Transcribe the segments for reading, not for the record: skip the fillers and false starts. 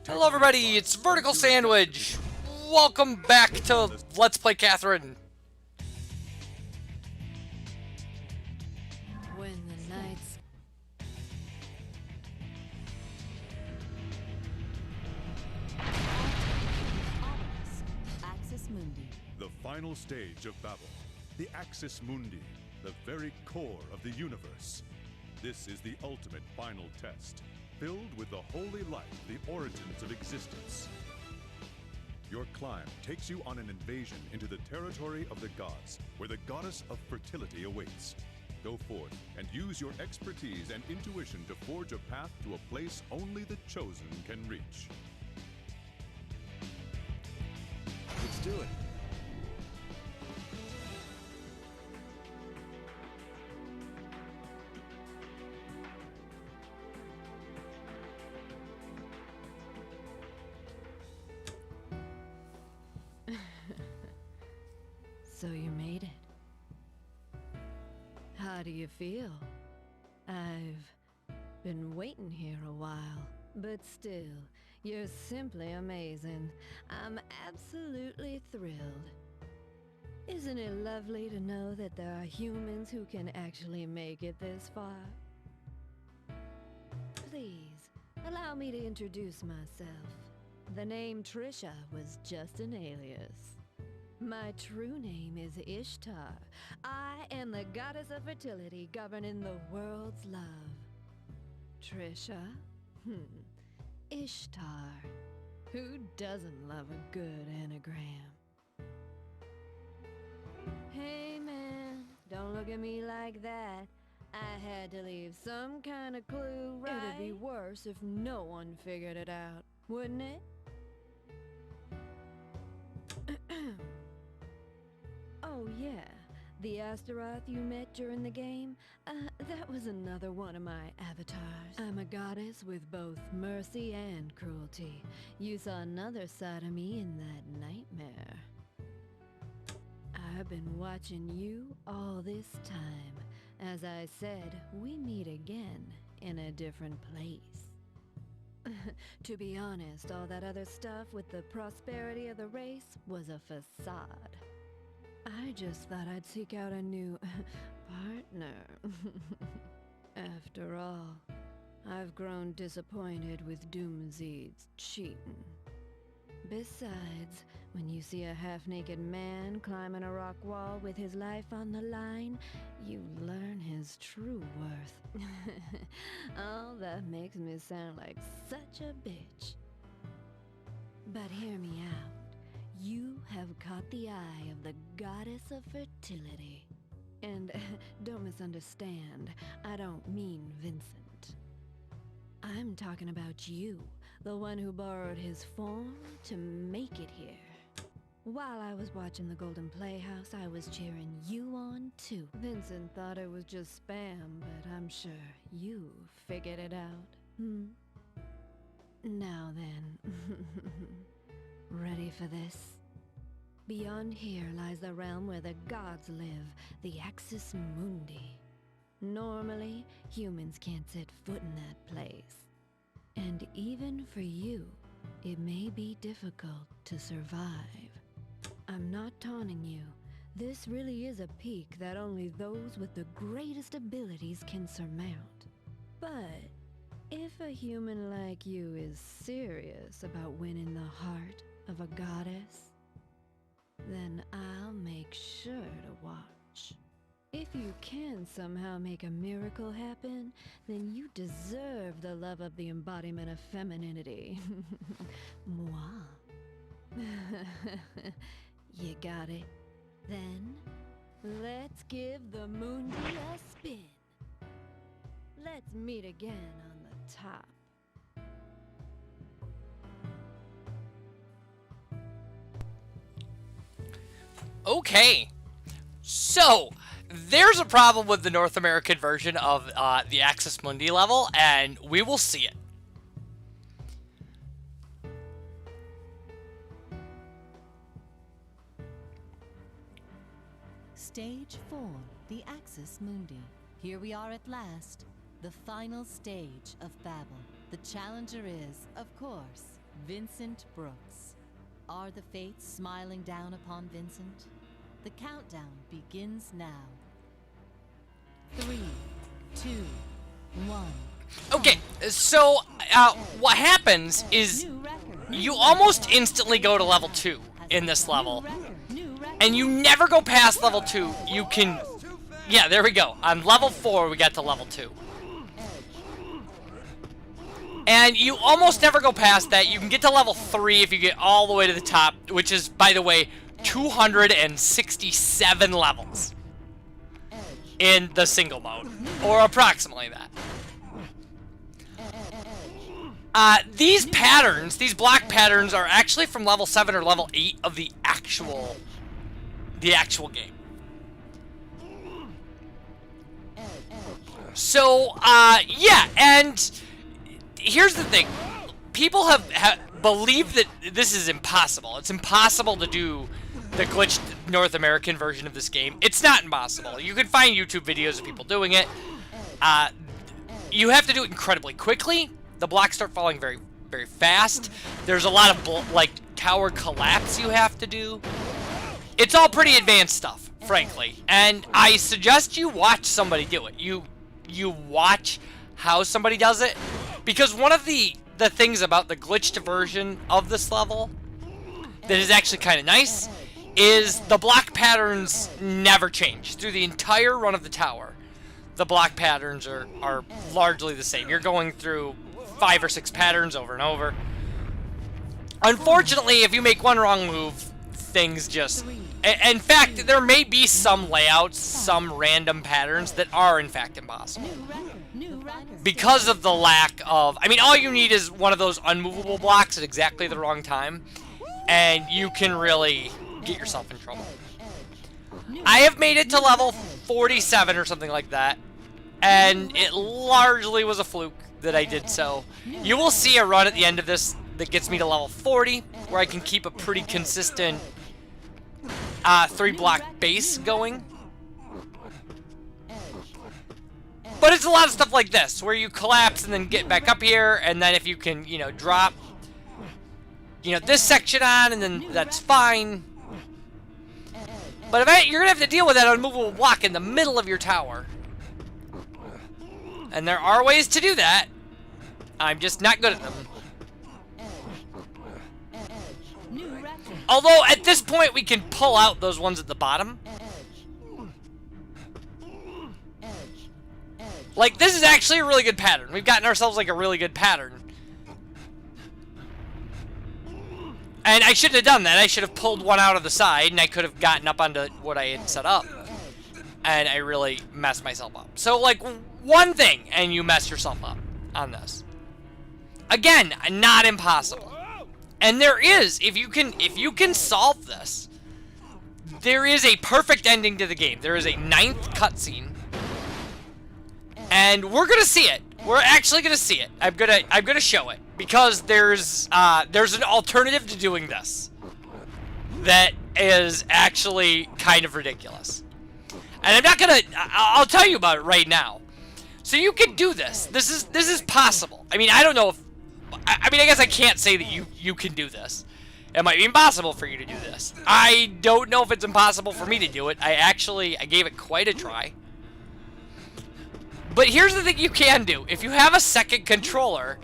Hello everybody, it's Vertical Sandwich! Welcome back to Let's Play Catherine! When the nights Axis Mundi. The final stage of Babel, the Axis Mundi, the very core of the universe. This is the ultimate final test, filled with the holy light, the origins of existence. Your climb takes you on an invasion into the territory of the gods, where the goddess of fertility awaits. Go forth and use your expertise and intuition to forge a path to a place only the chosen can reach. Let's do it. So you made it. How do you feel? I've been waiting here a while, but still, you're simply amazing. I'm absolutely thrilled. Isn't it lovely to know that there are humans who can actually make it this far? Please, allow me to introduce myself. The name Trisha was just an alias. My true name is Ishtar. I am the goddess of fertility governing the world's love. Trisha? Ishtar. Who doesn't love a good anagram? Hey man, don't look at me like that. I had to leave some kind of clue, right? It'd be worse if no one figured it out, wouldn't it? Oh yeah, the Astaroth you met during the game? That was another one of my avatars. I'm a goddess with both mercy and cruelty. You saw another side of me in that nightmare. I've been watching you all this time. As I said, we meet again in a different place. To be honest, all that other stuff with the prosperity of the race was a facade. I just thought I'd seek out a new partner. After all, I've grown disappointed with Doomzeed's cheating. Besides, when you see a half-naked man climbing a rock wall with his life on the line, you learn his true worth. Oh, that makes me sound like such a bitch. But hear me out. You have caught the eye of the goddess of fertility. And don't misunderstand, I don't mean Vincent. I'm talking about you, the one who borrowed his form to make it here. While I was watching the Golden Playhouse, I was cheering you on too. Vincent thought it was just spam, but I'm sure you figured it out. Now then. Ready for this? Beyond here lies the realm where the gods live, the Axis Mundi. Normally, humans can't set foot in that place. And even for you, it may be difficult to survive. I'm not taunting you. This really is a peak that only those with the greatest abilities can surmount. But if a human like you is serious about winning the heart of a goddess, then I'll make sure to watch. If you can somehow make a miracle happen, then you deserve the love of the embodiment of femininity. Moi. You got it? Then, let's give the Mundi a spin. Let's meet again on the top. Okay, so there's a problem with the North American version of the Axis Mundi level, and we will see it. Stage 4, the Axis Mundi. Here we are at last, the final stage of Babel. The challenger is, of course, Vincent Brooks. Are the fates smiling down upon Vincent? The countdown begins now. 3, 2, 1. Okay, so what happens is New record. you almost instantly go to level 2 in this level, New record. and you never go past level 2. You can, yeah, there we go. On level 4, we got to level 2. And you almost never go past that. You can get to level 3 if you get all the way to the top, which is, by the way, 267 levels in the single mode, or approximately that. These patterns, these block patterns, are actually from level 7 or level 8 of the actual game. So, yeah, and here's the thing. People have believed that this is impossible. It's impossible to do the glitched North American version of this game. It's not impossible. You can find YouTube videos of people doing it. You have to do it incredibly quickly. The blocks start falling very, very fast. There's a lot of, like, tower collapse you have to do. It's all pretty advanced stuff, frankly. And I suggest you watch somebody do it. You watch how somebody does it. Because one of the things about the glitched version of this level that is actually kind of nice is the block patterns never change. Through the entire run of the tower, the block patterns are largely the same. You're going through 5 or 6 patterns over and over. Unfortunately, if you make one wrong move, things just... In fact, there may be some layouts, some random patterns that are, in fact, impossible. New record. Because of the lack of... I mean, all you need is one of those unmovable blocks at exactly the wrong time, and you can really get yourself in trouble. I have made it to level 47 or something like that, and it largely was a fluke that I did so. You will see a run at the end of this that gets me to level 40, where I can keep a pretty consistent 3-block base going. But it's a lot of stuff like this, where you collapse and then get back up here, and then if you can, you know, drop, you know, this section on, and then that's fine. But eventually, you're going to have to deal with that unmovable block in the middle of your tower. And there are ways to do that. I'm just not good at them. New record. Although, at this point, we can pull out those ones at the bottom. Like, this is actually a really good pattern. We've gotten ourselves, like, a really good pattern. And I shouldn't have done that. I should have pulled one out of the side, and I could have gotten up onto what I had set up. And I really messed myself up. So, like, one thing, and you mess yourself up on this. Again, not impossible. And there is, if you can solve this, there is a perfect ending to the game. There is a 9th cutscene. And we're gonna see it. We're actually gonna see it. I'm gonna show it. Because there's an alternative to doing this that is actually kind of ridiculous. And I'm not gonna... I'll tell you about it right now. So you can do this. This is possible. I mean, I don't know if... I mean, I guess I can't say that you can do this. It might be impossible for you to do this. I don't know if it's impossible for me to do it. I gave it quite a try. But here's the thing you can do. If you have a second controller,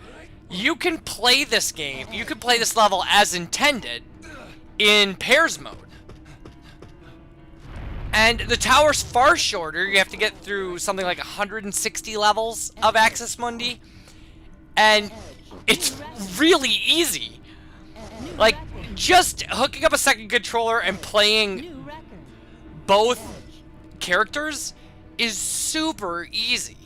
you can play this game. You can play this level as intended in pairs mode. And the tower's far shorter. You have to get through something like 160 levels of Axis Mundi. And it's really easy. Like, just hooking up a second controller and playing New record. both characters is super easy.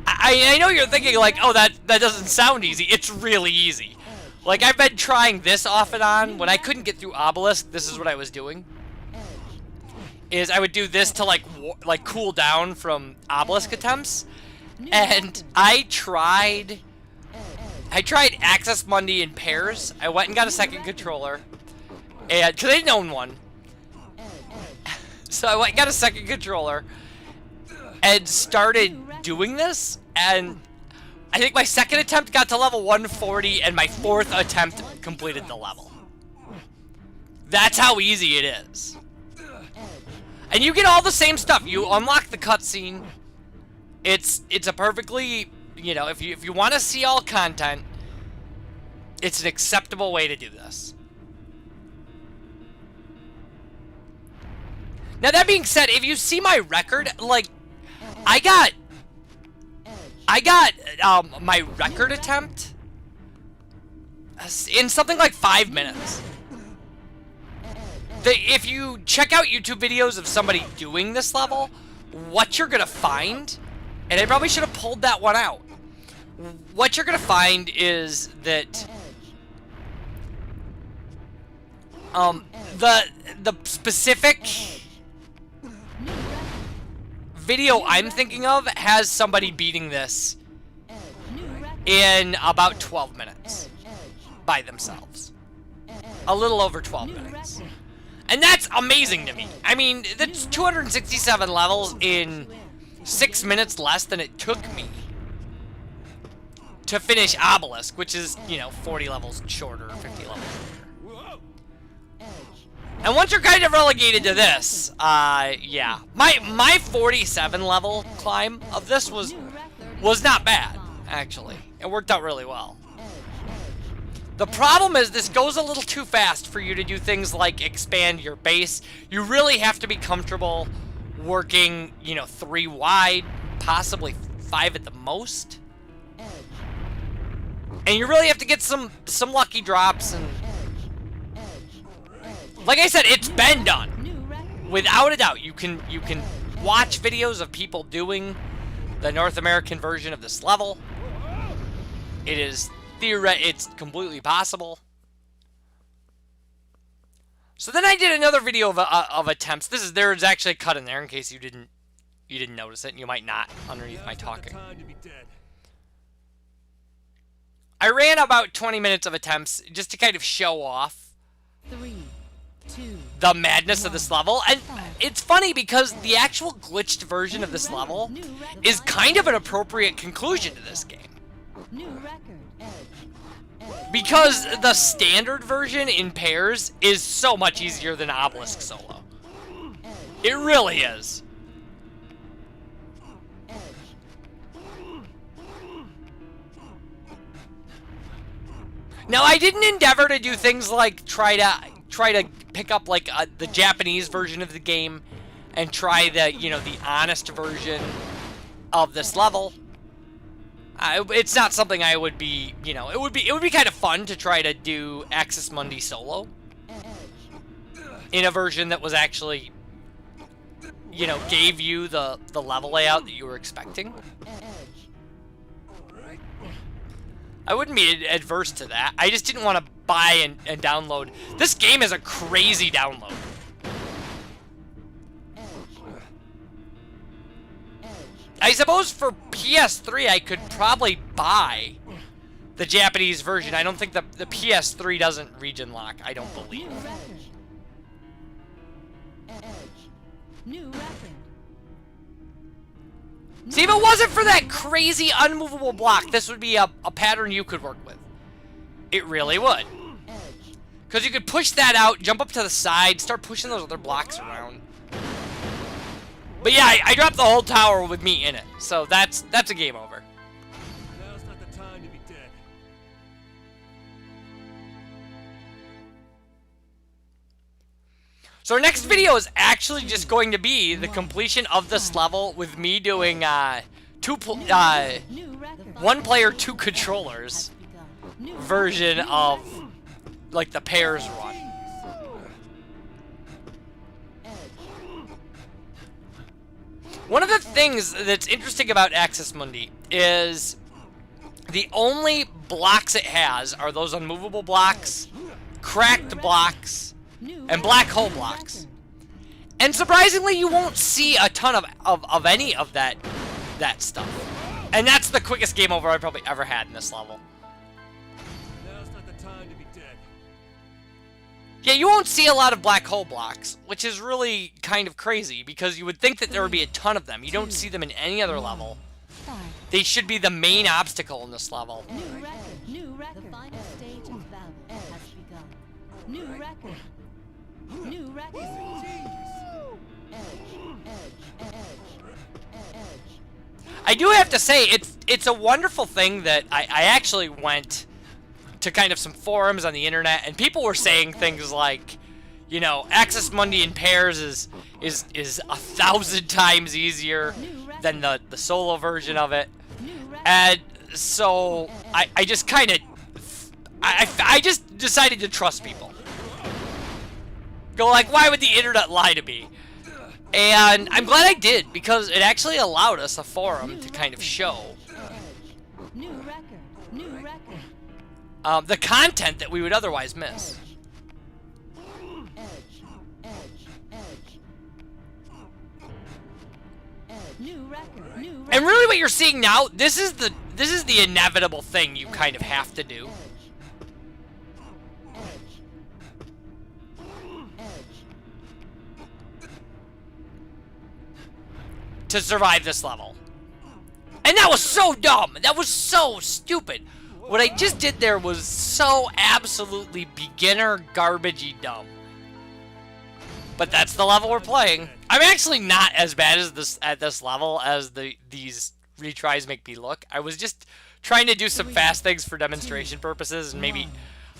I know you're thinking, like, oh, that doesn't sound easy. It's really easy. Like, I've been trying this off and on. When I couldn't get through Obelisk, this is what I was doing. Is I would do this to, like cool down from Obelisk attempts. And I tried Axis Mundi in pairs. I went and got a second controller. And, because I didn't own one. So I went and got a second controller and started doing this, and I think my second attempt got to level 140, and my fourth attempt completed the level. That's how easy it is. And you get all the same stuff. You unlock the cutscene. It's a perfectly, you know, if you want to see all content, it's an acceptable way to do this. Now that being said, if you see my record, like, I got my record attempt in something like 5 minutes. If you check out YouTube videos of somebody doing this level, what you're gonna find, and I probably should have pulled that one out. What you're gonna find is that the specific video I'm thinking of has somebody beating this in about 12 minutes by themselves. A little over 12 minutes. And that's amazing to me. I mean, that's 267 levels in 6 minutes less than it took me to finish Obelisk, which is, you know, 40 levels shorter, 50 levels shorter. And once you're kind of relegated to this, yeah. My 47 level climb of this was not bad, actually. It worked out really well. The problem is this goes a little too fast for you to do things like expand your base. You really have to be comfortable working, you know, 3 wide, possibly 5 at the most. And you really have to get some lucky drops, and like I said, it's been done. Without a doubt, you can watch videos of people doing the North American version of this level. It's completely possible. So then I did another video of attempts. There's actually a cut in there in case you didn't notice it, and you might not underneath my talking. I ran about 20 minutes of attempts just to kind of show off 3, 2, the madness of this level. And it's funny because the actual glitched version of this level is kind of an appropriate conclusion to this game. new record. Because the standard version in pairs is so much easier than Obelisk solo. It really is. Now, I didn't endeavor to do things like try to pick up like the Japanese version of the game and try the, you know, the honest version of this level. It's not something I would be, you know, it would be kind of fun to try to do Axis Mundi solo in a version that was actually, you know, gave you the level layout that you were expecting. I wouldn't be adverse to that. I just didn't want to buy and download. This game is a crazy download. I suppose for PS3 I could probably buy the Japanese version. I don't think the PS3 doesn't region lock, I don't believe. New record. See, if it wasn't for that crazy unmovable block, this would be a pattern you could work with. It really would. Because you could push that out, jump up to the side, start pushing those other blocks around. But yeah, I dropped the whole tower with me in it, so that's a game over. Now's not the time to be dead. So our next video is actually just going to be the completion of this level with me doing one player, 2 controllers version of like the pairs run. One of the things that's interesting about Axis Mundi is the only blocks it has are those unmovable blocks, cracked blocks, and black hole blocks. And surprisingly, you won't see a ton of any of that stuff. And that's the quickest game over I've probably ever had in this level. Now's not the time to be dead. Yeah, you won't see a lot of black hole blocks, which is really kind of crazy because you would think that there would be a ton of them. You don't see them in any other level. 5, They should be the main obstacle in this level. New record. New record. The final stage of battle has begun. New record. New record. I do have to say, it's a wonderful thing that I actually went to kind of some forums on the internet, and people were saying things like, you know, Access Mundi in pairs is 1,000 times easier than the solo version of it. And so I just kind of I just decided to trust people. Go like, why would the internet lie to me? And I'm glad I did, because it actually allowed us a forum to kind of show New record. New record. the content that we would otherwise miss. New record. New record. And really what you're seeing now, this is the inevitable thing you kind of have to do. To survive this level. And that was so dumb. That was so stupid. What I just did there was so absolutely beginner garbagey dumb. But that's the level we're playing. I'm actually not as bad as this at this level as these retries make me look. I was just trying to do some fast things for demonstration purposes, and maybe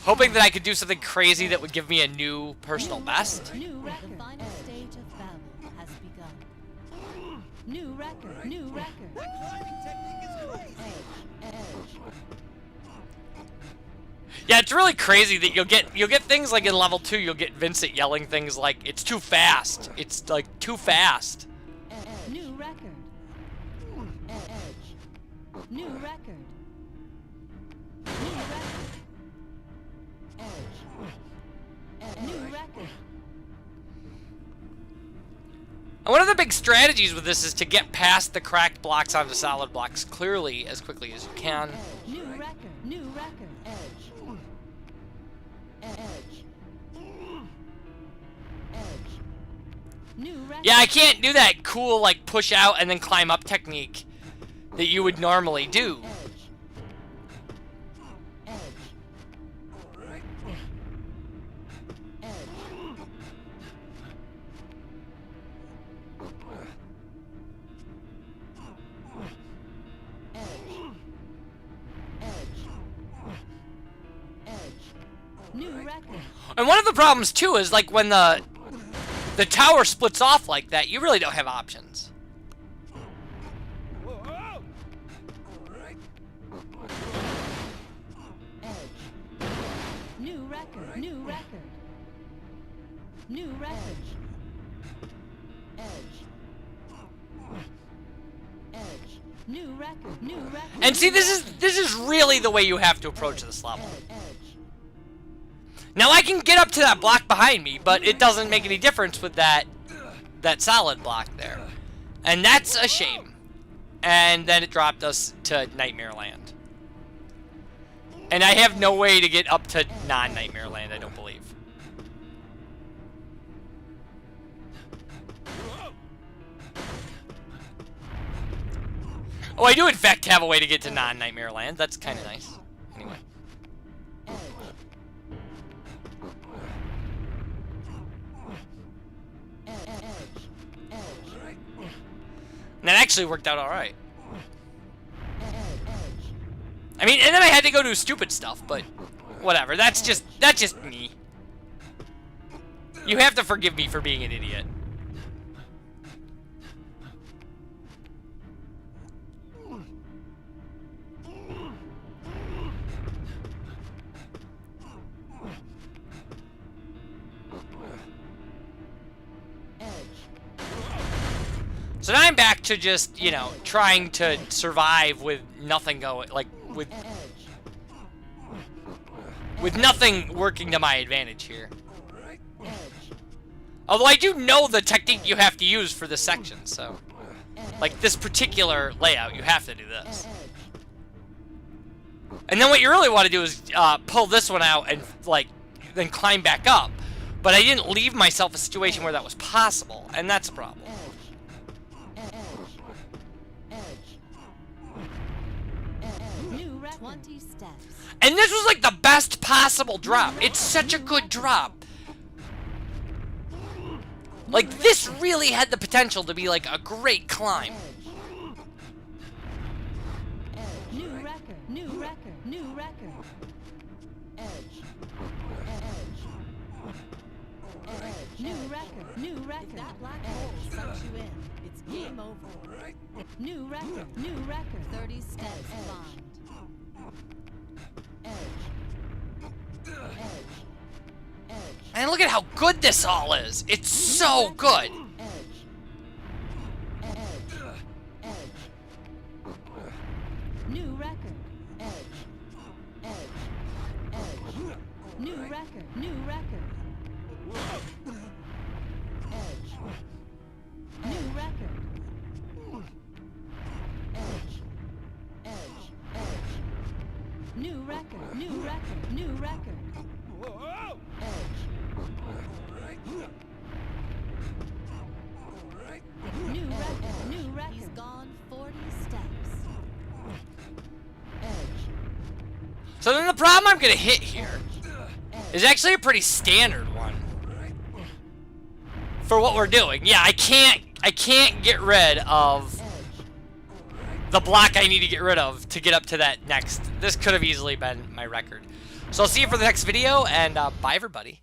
hoping that I could do something crazy that would give me a new personal best. New record. The final stage of battle has begun. New record. New record. Yeah, it's really crazy that you'll get things like in level 2, you'll get Vincent yelling things like, "It's too fast. It's like too fast." New record. New record. New record. New record. And one of the big strategies with this is to get past the cracked blocks onto solid blocks clearly as quickly as you can. New record. New record. New record. Yeah, I can't do that cool, like, push out and then climb up technique that you would normally do. New record. And one of the problems, too, is, like, when the tower splits off like that, you really don't have options. New record. New record. New record. New record. New record. And see, this is really the way you have to approach this level. Now I can get up to that block behind me, but it doesn't make any difference with that solid block there. And that's a shame. And then it dropped us to Nightmare Land. And I have no way to get up to non-Nightmare Land, I don't believe. Oh, I do in fact have a way to get to non-Nightmare Land. That's kind of nice. Anyway. And that actually worked out alright. I mean, and then I had to go do stupid stuff, but whatever. That's just me. You have to forgive me for being an idiot. So now I'm back to just, you know, trying to survive with nothing going, like, with nothing working to my advantage here. Although I do know the technique you have to use for this section, so... Like, this particular layout, you have to do this. And then what you really want to do is pull this one out and, like, then climb back up. But I didn't leave myself a situation where that was possible, and that's a problem. 20 steps. And this was like the best possible drop. It's such a good drop. Like, this really had the potential to be like a great climb. New record. New record. New record. Edge. Edge. Edge. New record. New record. If that black hole sucks you in, it's game over. New record. New record. 30 steps blind. Edge. Edge. Edge. And look at how good this all is. It's so good. Edge. Edge. Edge. New record. Edge. Edge. Edge. New record. New record. Edge. New record. Edge. Edge. Edge. New record. New record. New record. Edge. New record. New record. He's gone 40 steps. Edge. So then the problem I'm gonna hit here is actually a pretty standard one for what we're doing. Yeah, I can't get rid of the block I need to get rid of to get up to that next. This could have easily been my record. So I'll see you for the next video, and bye everybody.